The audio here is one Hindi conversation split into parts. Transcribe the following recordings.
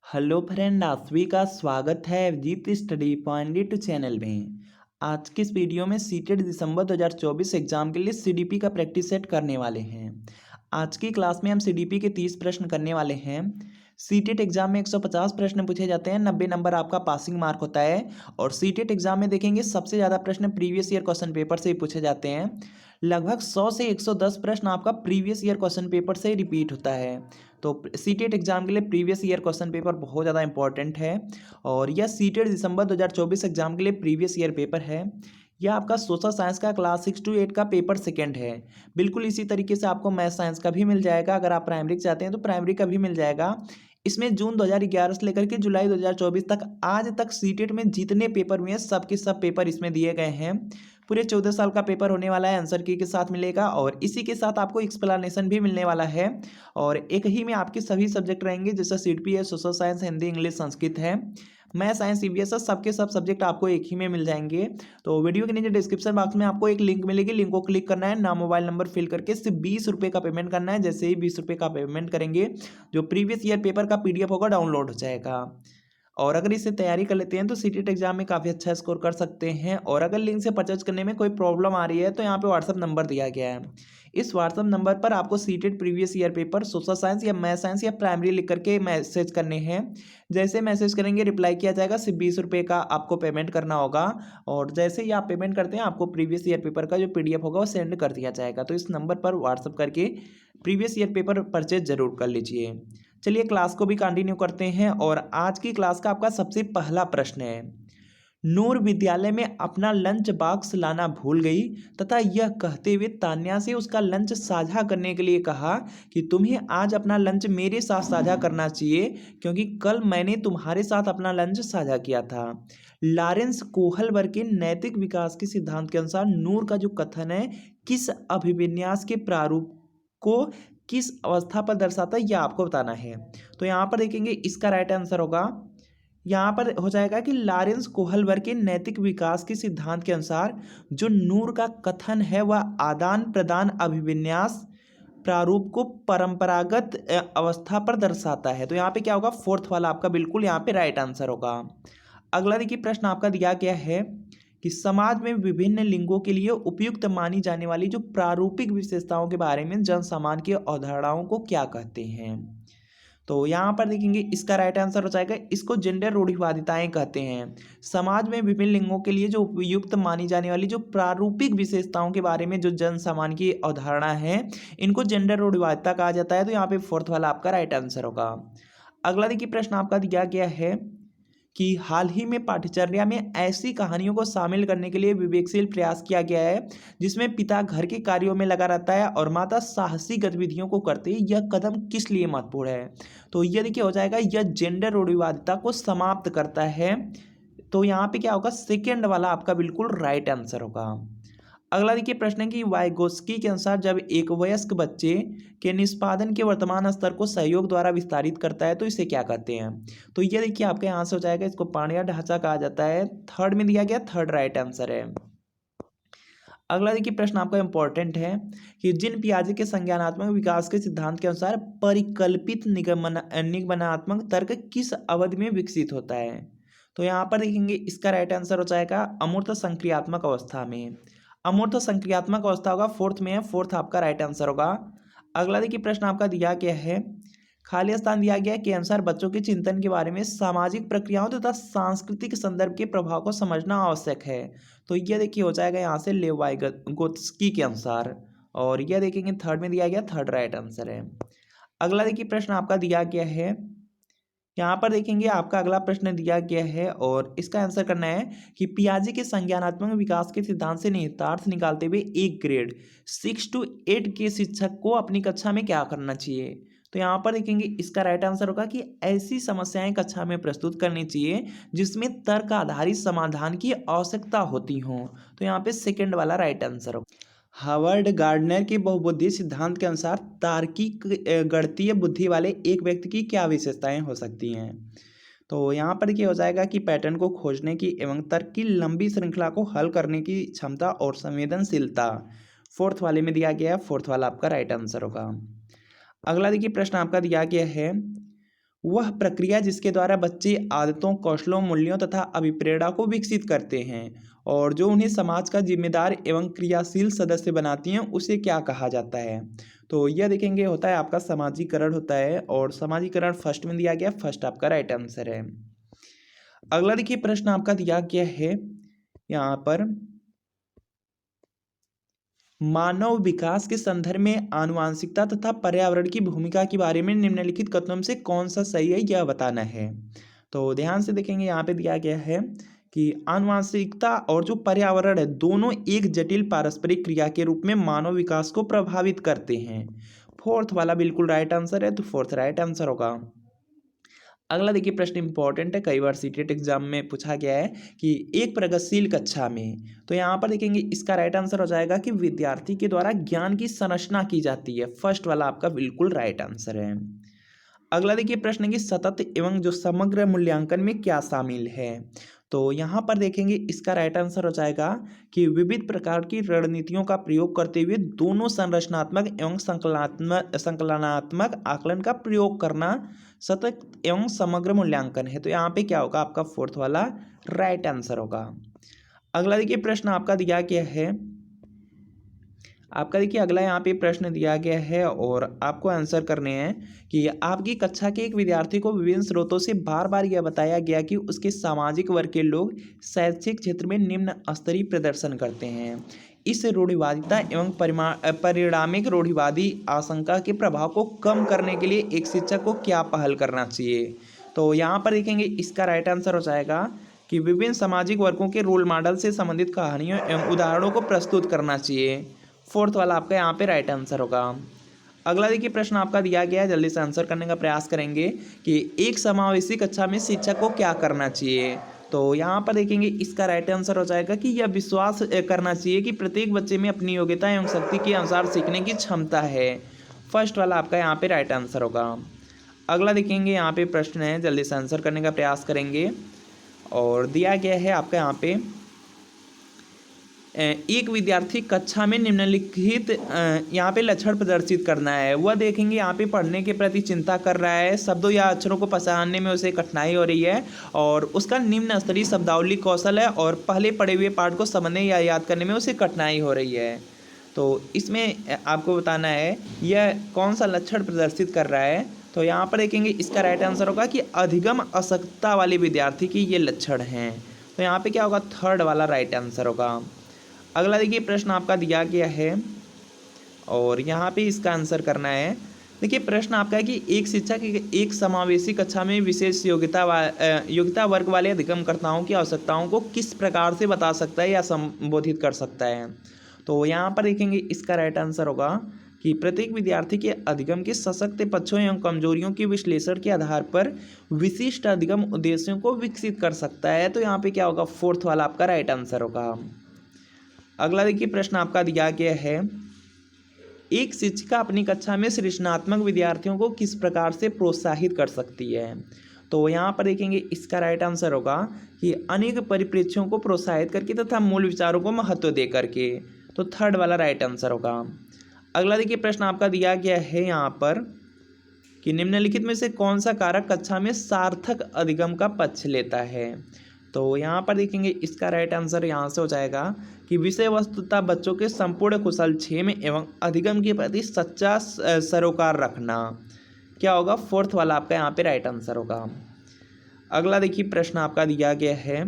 हेलो फ्रेंड, आप सभी का स्वागत है अभिजीत स्टडी पॉइंट चैनल में। आज की इस वीडियो में सीटेट दिसंबर 2024 एग्जाम के लिए सीडीपी का प्रैक्टिस सेट करने वाले हैं। आज की क्लास में हम सीडीपी के 30 प्रश्न करने वाले हैं। सीटेट एग्जाम में 150 प्रश्न पूछे जाते हैं, 90 नंबर आपका पासिंग मार्क होता है। और सीटेट एग्जाम में देखेंगे सबसे ज़्यादा प्रश्न प्रीवियस ईयर क्वेश्चन पेपर से ही पूछे जाते हैं। लगभग 100 से 110 प्रश्न आपका प्रीवियस ईयर क्वेश्चन पेपर से रिपीट होता है। तो सीटेट एग्जाम के लिए प्रीवियस ईयर क्वेश्चन पेपर बहुत ज़्यादा इंपॉर्टेंट है। और यह सीटेट दिसंबर 2024 एग्जाम के लिए प्रीवियस ईयर पेपर है। यह आपका सोशल साइंस का क्लास 6 to 8 का पेपर सेकंड है। बिल्कुल इसी तरीके से आपको मैथ साइंस का भी मिल जाएगा। अगर आप प्राइमरी चाहते हैं तो प्राइमरी का भी मिल जाएगा। इसमें जून 2011 से लेकर के जुलाई 2024 तक आज तक सीटेट में जितने पेपर हुए हैं सबके सब पेपर इसमें दिए गए हैं। पूरे 14 साल का पेपर होने वाला है, आंसर की के साथ मिलेगा और इसी के साथ आपको एक्सप्लेनेशन भी मिलने वाला है। और एक ही में आपके सभी सब्जेक्ट रहेंगे, जैसे सीडपी है, social science, Hindi, English, Sanskrit है, मैथ, साइंस, ईवीएस है, सबके सब सब्जेक्ट आपको एक ही में मिल जाएंगे। तो वीडियो के नीचे डिस्क्रिप्शन बॉक्स में आपको एक लिंक मिलेगी, लिंक को क्लिक करना है, नाम मोबाइल नंबर फिल करके सिर्फ 20 रुपये का पेमेंट करना है। जैसे ही 20 रुपये का पेमेंट करेंगे, जो प्रीवियस ईयर पेपर का पीडीएफ होगा डाउनलोड हो जाएगा। और अगर इससे तैयारी कर लेते हैं तो सीटेट एग्जाम में काफ़ी अच्छा स्कोर कर सकते हैं। और अगर लिंक से परचेज करने में कोई प्रॉब्लम आ रही है तो यहाँ पे व्हाट्सअप नंबर दिया गया है। इस व्हाट्सअप नंबर पर आपको CTET previous year paper social science या मैथ साइंस या प्राइमरी लिख करके मैसेज करने हैं। जैसे मैसेज करेंगे रिप्लाई किया जाएगा, सिर्फ 20 रुपये का आपको पेमेंट करना होगा। और जैसे ही आप पेमेंट करते हैं आपको प्रीवियस ईयर पेपर का जो पीडीएफ होगा वो सेंड कर दिया जाएगा। तो इस नंबर पर व्हाट्सअप करके प्रीवियस ईयर पेपर परचेज जरूर कर लीजिए। चलिए क्लास को भी कंटिन्यू करते हैं। और आज की क्लास का आपका सबसे पहला प्रश्न है, नूर विद्यालय में अपना लंच बॉक्स लाना भूल गई तथा यह कहते हुए तान्या से उसका लंच साझा करने के लिए कहा कि तुम्हें आज अपना लंच मेरे साथ साझा करना चाहिए क्योंकि कल मैंने तुम्हारे साथ अपना लंच साझा किया था। लॉरेंस कोहलबर्ग के नैतिक विकास के सिद्धांत के अनुसार नूर का जो कथन है किस अभिविन्यास के प्रारूप को किस अवस्था पर दर्शाता है, यह आपको बताना है। तो यहाँ पर देखेंगे इसका राइट आंसर होगा, यहाँ पर हो जाएगा कि लॉरेंस कोहलबर्ग के नैतिक विकास के सिद्धांत के अनुसार जो नूर का कथन है वह आदान प्रदान अभिविन्यास प्रारूप को परंपरागत अवस्था पर दर्शाता है। तो यहाँ पे क्या होगा, फोर्थ वाला आपका बिल्कुल यहाँ पे राइट आंसर होगा। अगला देखिए प्रश्न आपका दिया गया है कि समाज में विभिन्न लिंगों के लिए उपयुक्त मानी जाने वाली जो प्रारूपिक विशेषताओं के बारे में जन सामान्य की अवधारणाओं को क्या कहते हैं। तो यहाँ पर देखेंगे इसका राइट आंसर हो जाएगा, इसको जेंडर रूढ़िवादिताएं कहते हैं। समाज में विभिन्न लिंगों के लिए जो उपयुक्त मानी जाने वाली जो प्रारूपिक विशेषताओं के बारे में जो जन सामान्य की अवधारणा है इनको जेंडर रूढ़िवादिता कहा जाता है। तो यहाँ पे फोर्थ वाला आपका राइट आंसर होगा। अगला देखिए प्रश्न आपका दिया गया है कि हाल ही में पाठ्यचर्या में ऐसी कहानियों को शामिल करने के लिए विवेकशील प्रयास किया गया है जिसमें पिता घर के कार्यों में लगा रहता है और माता साहसी गतिविधियों को करती है, यह कदम किस लिए महत्वपूर्ण है। तो यह देखिए हो जाएगा, यह जेंडर रूढ़िवादिता को समाप्त करता है। तो यहाँ पे क्या होगा, सेकेंड वाला आपका बिल्कुल राइट आंसर होगा। अगला देखिए प्रश्न है कि वाइगोस्की के अनुसार जब एक वयस्क बच्चे के निष्पादन के वर्तमान स्तर को सहयोग द्वारा विस्तारित करता है तो इसे क्या कहते हैं। तो ये देखिए आपके यहाँ से हो जाएगा, इसको पाणिया ढांचा कहा जाता है। थर्ड में दिया गया, थर्ड राइट आंसर है। अगला देखिए प्रश्न आपका इंपॉर्टेंट है कि जिन पियाजे के संज्ञानात्मक विकास के सिद्धांत के अनुसार परिकल्पित निगमनात्मक तर्क किस अवधि में विकसित होता है। तो यहाँ पर देखेंगे इसका राइट आंसर हो जाएगा अमूर्त संक्रियात्मक अवस्था में। अमूर्त संक्रियात्मक अवस्था होगा, फोर्थ में है, फोर्थ आपका राइट आंसर होगा। अगला देखिए प्रश्न आपका दिया गया है, खाली स्थान दिया गया है के अनुसार बच्चों के चिंतन के बारे में सामाजिक प्रक्रियाओं तथा सांस्कृतिक संदर्भ के प्रभाव को समझना आवश्यक है। तो यह देखिए हो जाएगा यहाँ से लेवाइगोत्स्की के अनुसार। और यह देखेंगे थर्ड में दिया गया, थर्ड राइट आंसर है। अगला देखिए प्रश्न आपका दिया गया है, यहाँ पर देखेंगे आपका अगला प्रश्न दिया गया है और इसका आंसर करना है कि पियाजे के संज्ञानात्मक विकास के सिद्धांत से निहितार्थ निकालते हुए एक ग्रेड 6 to 8 के शिक्षक को अपनी कक्षा में क्या करना चाहिए। तो यहाँ पर देखेंगे इसका राइट आंसर होगा कि ऐसी समस्याएं कक्षा में प्रस्तुत करनी चाहिए जिसमें तर्क आधारित समाधान की आवश्यकता होती हो। तो यहाँ पे सेकंड वाला राइट आंसर होगा। हार्वर्ड गार्डनर के बहुबुद्धि सिद्धांत के अनुसार तार्किक गणितीय बुद्धि वाले एक व्यक्ति की क्या विशेषताएं हो सकती हैं। तो यहाँ पर क्या हो जाएगा कि पैटर्न को खोजने की एवं तर्क की लंबी श्रृंखला को हल करने की क्षमता और संवेदनशीलता फोर्थ वाले में दिया गया है, फोर्थ वाला आपका राइट आंसर होगा। अगला देखिए प्रश्न आपका दिया गया है, वह प्रक्रिया जिसके द्वारा बच्चे आदतों, कौशलों, मूल्यों तथा अभिप्रेरणा को विकसित करते हैं और जो उन्हें समाज का जिम्मेदार एवं क्रियाशील सदस्य बनाती हैं, उसे क्या कहा जाता है। तो यह देखेंगे होता है आपका समाजीकरण होता है, और समाजीकरण फर्स्ट में दिया गया, फर्स्ट आपका राइट आंसर है। अगला देखिए प्रश्न आपका दिया गया है यहाँ पर, मानव विकास के संदर्भ में आनुवांशिकता तथा पर्यावरण की भूमिका के बारे में निम्नलिखित कथनों में से कौन सा सही है, यह बताना है। तो ध्यान से देखेंगे, यहाँ पे दिया गया है कि आनुवांशिकता और जो पर्यावरण है दोनों एक जटिल पारस्परिक क्रिया के रूप में मानव विकास को प्रभावित करते हैं। फोर्थ वाला बिल्कुल राइट आंसर है, तो फोर्थ राइट आंसर होगा। अगला देखिए प्रश्न इंपॉर्टेंट है, कई बार सीटेट एग्जाम में पूछा गया है कि एक प्रगतिशील कक्षा में, तो यहाँ पर देखेंगे इसका राइट आंसर हो जाएगा कि विद्यार्थी के द्वारा ज्ञान की संरचना की जाती है। फर्स्ट वाला आपका बिल्कुल राइट आंसर है। अगला देखिए प्रश्न है कि सतत एवं जो समग्र मूल्यांकन में क्या शामिल है। तो यहाँ पर देखेंगे इसका राइट आंसर हो जाएगा कि विविध प्रकार की रणनीतियों का प्रयोग करते हुए दोनों संरचनात्मक एवं संकलनात्मक आकलन का प्रयोग करना सतत एवं समग्र मूल्यांकन है। तो यहाँ पे क्या होगा, आपका फोर्थ वाला राइट आंसर होगा। अगला देखिए प्रश्न आपका दिया गया है, आपका देखिए अगला यहाँ पे प्रश्न दिया गया है और आपको आंसर करने हैं कि आपकी कक्षा के एक विद्यार्थी को विभिन्न स्रोतों से बार बार यह बताया गया कि उसके सामाजिक वर्ग के लोग शैक्षिक क्षेत्र में निम्न स्तरीय प्रदर्शन करते हैं। इस रूढ़िवादिता एवं परिणामिक रूढ़िवादी आशंका के प्रभाव को कम करने के लिए एक शिक्षक को क्या पहल करना चाहिए। तो यहाँ पर देखेंगे इसका राइट आंसर हो जाएगा कि विभिन्न सामाजिक वर्गों के रोल मॉडल से संबंधित कहानियों एवं उदाहरणों को प्रस्तुत करना चाहिए। फोर्थ वाला आपका यहाँ पे राइट आंसर होगा। अगला देखिए प्रश्न आपका दिया गया है, जल्दी से आंसर करने का प्रयास करेंगे कि एक समावेशी कक्षा में शिक्षक को क्या करना चाहिए। तो यहाँ पर देखेंगे इसका राइट आंसर हो जाएगा कि यह विश्वास करना चाहिए कि प्रत्येक बच्चे में अपनी योग्यता एवं शक्ति के अनुसार सीखने की क्षमता है। फर्स्ट वाला आपका यहाँ पे राइट आंसर होगा। अगला देखेंगे यहाँ पे प्रश्न है, जल्दी से आंसर करने का प्रयास करेंगे और दिया गया है आपका यहाँ पे, एक विद्यार्थी कक्षा में निम्नलिखित यहाँ पे लक्षण प्रदर्शित करना है। वह देखेंगे यहाँ पे पढ़ने के प्रति चिंता कर रहा है, शब्दों या अक्षरों को पहचानने में उसे कठिनाई हो रही है और उसका निम्न स्तरीय शब्दावली कौशल है और पहले पढ़े हुए पाठ को समझने या याद करने में उसे कठिनाई हो रही है। तो इसमें आपको बताना है यह कौन सा लक्षण प्रदर्शित कर रहा है। तो यहाँ पर देखेंगे इसका राइट आंसर होगा कि अधिगम अशक्तता वाले विद्यार्थी की ये लक्षण हैं। तो यहाँ पे क्या होगा, थर्ड वाला राइट आंसर होगा। अगला देखिए प्रश्न आपका दिया गया है और यहाँ पे इसका आंसर करना है। देखिए प्रश्न आपका है कि एक शिक्षक एक समावेशी कक्षा में विशेष योग्यता वर्ग वाले अधिगमकर्ताओं की आवश्यकताओं को किस प्रकार से बता सकता है या संबोधित कर सकता है। तो यहाँ पर देखेंगे इसका राइट आंसर होगा कि प्रत्येक विद्यार्थी के अधिगम के सशक्त पक्षों एवं कमजोरियों के विश्लेषण के आधार पर विशिष्ट अधिगम उद्देश्यों को विकसित कर सकता है। तो यहाँ पे क्या होगा, फोर्थ वाला आपका राइट आंसर होगा। अगला देखिए प्रश्न आपका दिया गया है, एक शिक्षिका अपनी कक्षा में सृजनात्मक विद्यार्थियों को किस प्रकार से प्रोत्साहित कर सकती है। तो यहाँ पर देखेंगे इसका राइट आंसर होगा कि अनेक परिप्रेक्ष्यों को प्रोत्साहित करके तथा मूल विचारों को महत्व दे करके। तो थर्ड वाला राइट आंसर होगा। अगला देखिए प्रश्न आपका दिया गया है यहाँ पर कि निम्नलिखित में से कौन सा कारक कक्षा में सार्थक अधिगम का पक्ष लेता है। तो यहाँ पर देखेंगे इसका राइट आंसर यहाँ से हो जाएगा कि विषय वस्तुतः बच्चों के संपूर्ण कुशल क्षेम एवं अधिगम के प्रति सच्चा सरोकार रखना। क्या होगा, फोर्थ वाला आपका यहाँ पे राइट आंसर होगा। अगला देखिए प्रश्न आपका दिया गया है,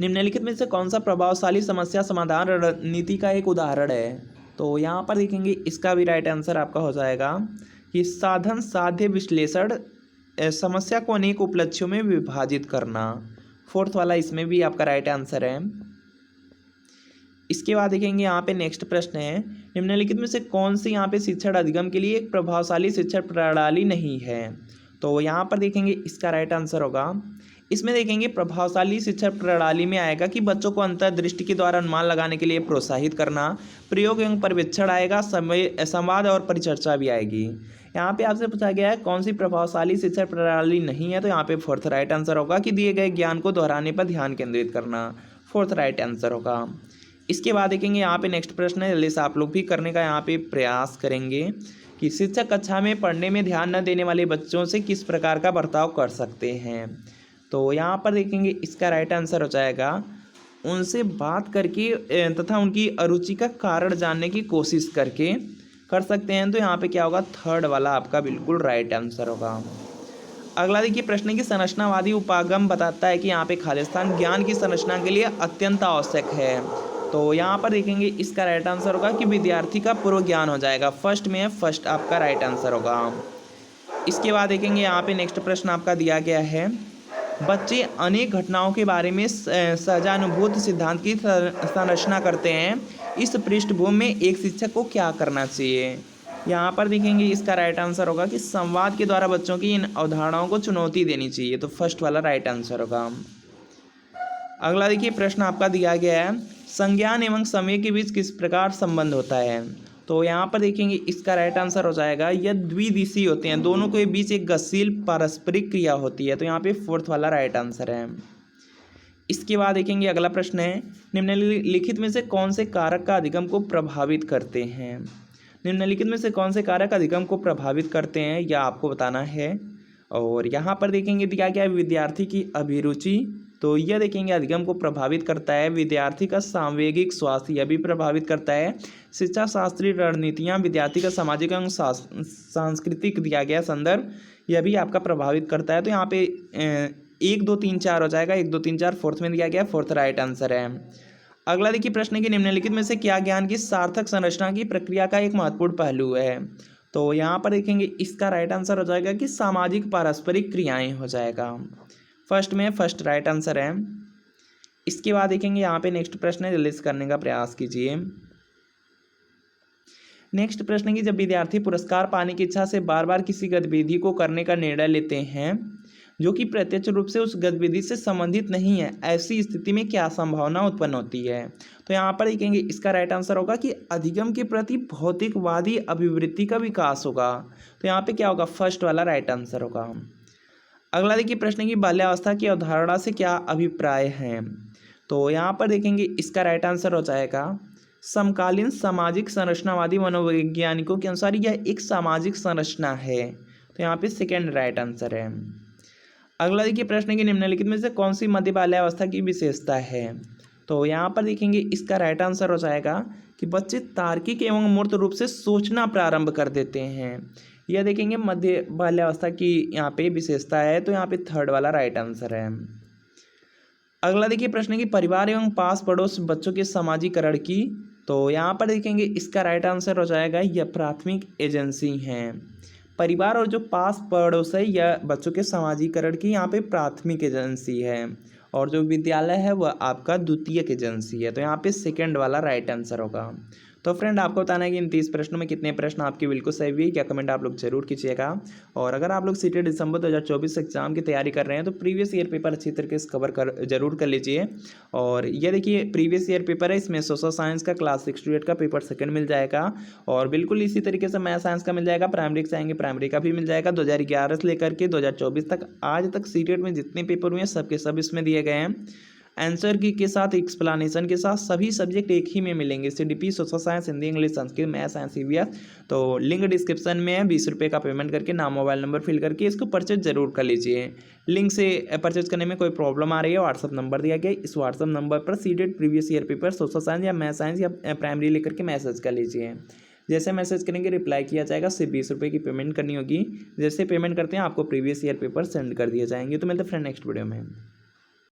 निम्नलिखित में से कौन सा प्रभावशाली समस्या समाधान रणनीति का एक उदाहरण है। तो यहाँ पर देखेंगे इसका भी राइट आंसर आपका हो जाएगा कि साधन साध्य विश्लेषण, समस्या को अनेक उपलक्ष्यों में विभाजित करना। फोर्थ वाला इसमें भी आपका राइट आंसर है। इसके बाद देखेंगे यहाँ पे नेक्स्ट प्रश्न है, निम्नलिखित में से कौन सी यहाँ पे शिक्षण अधिगम के लिए एक प्रभावशाली शिक्षण प्रणाली नहीं है। तो यहाँ पर देखेंगे इसका राइट आंसर होगा, इसमें देखेंगे प्रभावशाली शिक्षण प्रणाली में आएगा कि बच्चों को अंतर्दृष्टि के द्वारा अनुमान लगाने के लिए प्रोत्साहित करना, प्रयोग एवं पर्यवेक्षण आएगा, संवाद और परिचर्चा भी आएगी। यहाँ पे आपसे पूछा गया है कौन सी प्रभावशाली शिक्षण प्रणाली नहीं है। तो यहाँ पे फोर्थ राइट आंसर होगा कि दिए गए ज्ञान को दोहराने पर ध्यान केंद्रित करना। फोर्थ राइट आंसर होगा। इसके बाद देखेंगे यहाँ पे नेक्स्ट प्रश्न है, जल्दी से आप लोग भी करने का यहाँ पे प्रयास करेंगे कि शिक्षक कक्षा में पढ़ने में ध्यान न देने वाले बच्चों से किस प्रकार का बर्ताव कर सकते हैं। तो यहाँ पर देखेंगे इसका राइट आंसर हो जाएगा उनसे बात करके तथा उनकी अरुचि का कारण जानने की कोशिश करके कर सकते हैं। तो यहाँ पे क्या होगा, थर्ड वाला आपका बिल्कुल राइट आंसर होगा। अगला देखिए प्रश्न की संरचनावादी उपागम बताता है कि यहाँ पे खालिस्तान ज्ञान की संरचना के लिए अत्यंत आवश्यक है। तो यहाँ पर देखेंगे इसका राइट आंसर होगा कि विद्यार्थी का पूर्व ज्ञान हो जाएगा। फर्स्ट में फर्स्ट आपका राइट आंसर होगा। इसके बाद देखेंगे यहाँ पे नेक्स्ट प्रश्न आपका दिया गया है, बच्चे अनेक घटनाओं के बारे में सहानुभूति सिद्धांत की संरचना करते हैं, इस पृष्ठभूमि में एक शिक्षक को क्या करना चाहिए। यहाँ पर देखेंगे इसका राइट आंसर होगा कि संवाद के द्वारा बच्चों की इन अवधारणाओं को चुनौती देनी चाहिए। तो फर्स्ट वाला राइट आंसर होगा। अगला देखिए प्रश्न आपका दिया गया है, संज्ञान एवं समय के बीच किस प्रकार संबंध होता है। तो यहाँ पर देखेंगे इसका राइट आंसर हो जाएगा, यह द्विदिशीय होते हैं, दोनों के बीच एक गतिशील पारस्परिक क्रिया होती है। तो यहाँ पे फोर्थ वाला राइट आंसर है। इसके बाद देखेंगे अगला प्रश्न है, निम्नलिखित में से कौन से कारक का अधिगम को प्रभावित करते हैं। निम्नलिखित में से कौन से कारक अधिगम को प्रभावित करते हैं यह आपको बताना है। और यहाँ पर देखेंगे दिया गया है विद्यार्थी की अभिरुचि, तो यह देखेंगे अधिगम को प्रभावित करता है। विद्यार्थी का सांवेगिक स्वास्थ्य यह भी प्रभावित करता है। शिक्षा शास्त्रीय रणनीतियाँ, विद्यार्थी का सामाजिक एवं सांस्कृतिक दिया गया संदर्भ यह भी आपका प्रभावित करता है। तो यहाँ पे 1 2 3 4 हो जाएगा, 1 2 3 4 फोर्थ में दिया गया, फोर्थ राइट आंसर है। अगला देखिए प्रश्न की निम्नलिखित में से क्या ज्ञान की सार्थक संरचना की प्रक्रिया का एक महत्वपूर्ण पहलू है। तो यहाँ पर देखेंगे इसका राइट आंसर हो जाएगा कि सामाजिक पारस्परिक क्रियाएं हो जाएगा। फर्स्ट में फर्स्ट राइट आंसर है। इसके बाद देखेंगे यहाँ पे नेक्स्ट प्रश्न है, जल्दी से करने का प्रयास कीजिए। नेक्स्ट प्रश्न की जब विद्यार्थी पुरस्कार पाने की इच्छा से बार बार किसी गतिविधि को करने का निर्णय लेते हैं जो कि प्रत्यक्ष रूप से उस गतिविधि से संबंधित नहीं है, ऐसी स्थिति में क्या संभावना उत्पन्न होती है। तो यहाँ पर देखेंगे इसका राइट आंसर होगा कि अधिगम के प्रति भौतिकवादी अभिवृत्ति का विकास होगा। तो यहाँ पे क्या होगा, फर्स्ट वाला राइट आंसर होगा। अगला देखिए प्रश्न की बाल्यावस्था की अवधारणा से क्या अभिप्राय है। तो यहाँ पर देखेंगे इसका राइट आंसर हो जाएगा, समकालीन सामाजिक संरचनावादी मनोवैज्ञानिकों के अनुसार यह एक सामाजिक संरचना है। तो यहाँ पे सेकेंड राइट आंसर है। अगला देखिए प्रश्न की निम्नलिखित में से कौन सी मध्य बाल्यावस्था की विशेषता है। तो यहाँ पर देखेंगे इसका राइट आंसर हो जाएगा कि बच्चे तार्किक एवं मूर्त रूप से सोचना प्रारंभ कर देते हैं। यह देखेंगे मध्य बाल्यावस्था की यहाँ पे विशेषता है। तो यहाँ पे थर्ड वाला राइट आंसर है। अगला देखिए प्रश्न की परिवार एवं पास पड़ोस बच्चों के समाजीकरण की। तो यहाँ पर देखेंगे इसका राइट आंसर हो जाएगा, यह प्राथमिक एजेंसी हैं। परिवार और जो पास पड़ोस है यह बच्चों के समाजीकरण की यहाँ पे प्राथमिक एजेंसी है, और जो विद्यालय है वह आपका द्वितीयक एजेंसी है। तो यहाँ पे सेकंड वाला राइट आंसर होगा। तो फ्रेंड आपको बताना है कि इन 30 प्रश्नों में कितने प्रश्न आपके बिल्कुल सही हुए, क्या कमेंट आप लोग जरूर कीजिएगा। और अगर आप लोग सीटेट दिसंबर 2024 एग्जाम की तैयारी कर रहे हैं तो प्रीवियस ईयर पेपर अच्छी तरीके से जरूर कर लीजिए। और ये देखिए प्रीवियस ईयर पेपर है, इसमें सोशल साइंस का क्लास 6 to 8 का पेपर सेकंड मिल जाएगा, और बिल्कुल इसी तरीके से मैथ साइंस का मिल जाएगा। प्राइमरी से आएंगे प्राइमरी का भी मिल जाएगा। 2011 से लेकर के 2024 तक आज तक सीटेट में जितने पेपर हुए हैं सबके सब इसमें दिए गए हैं। आंसर की के साथ एक्सप्लेनेशन के साथ सभी सब्जेक्ट एक ही में मिलेंगे, CDP, social science, Hindi, English, Sanskrit, math science, EVS। तो लिंक डिस्क्रिप्शन में है, 20 रुपये का पेमेंट करके नाम मोबाइल नंबर फिल करके इसको परचेज जरूर कर लीजिए। लिंक से परचेज करने में कोई प्रॉब्लम आ रही है, व्हाट्सअप नंबर दिया गया, इस व्हाट्सअप नंबर पर CTET previous year paper social science या मैथ साइंस या प्राइमरी लेकर के मैसेज कर लीजिए। जैसे मैसेज करेंगे रिप्लाई किया जाएगा, सिर्फ 20 रुपये की पेमेंट करनी होगी। जैसे पेमेंट करते हैं आपको प्रीवियस ईयर पेपर सेंड कर दिए जाएंगे। तो मिलते हैं फ्रेंड नेक्स्ट वीडियो में।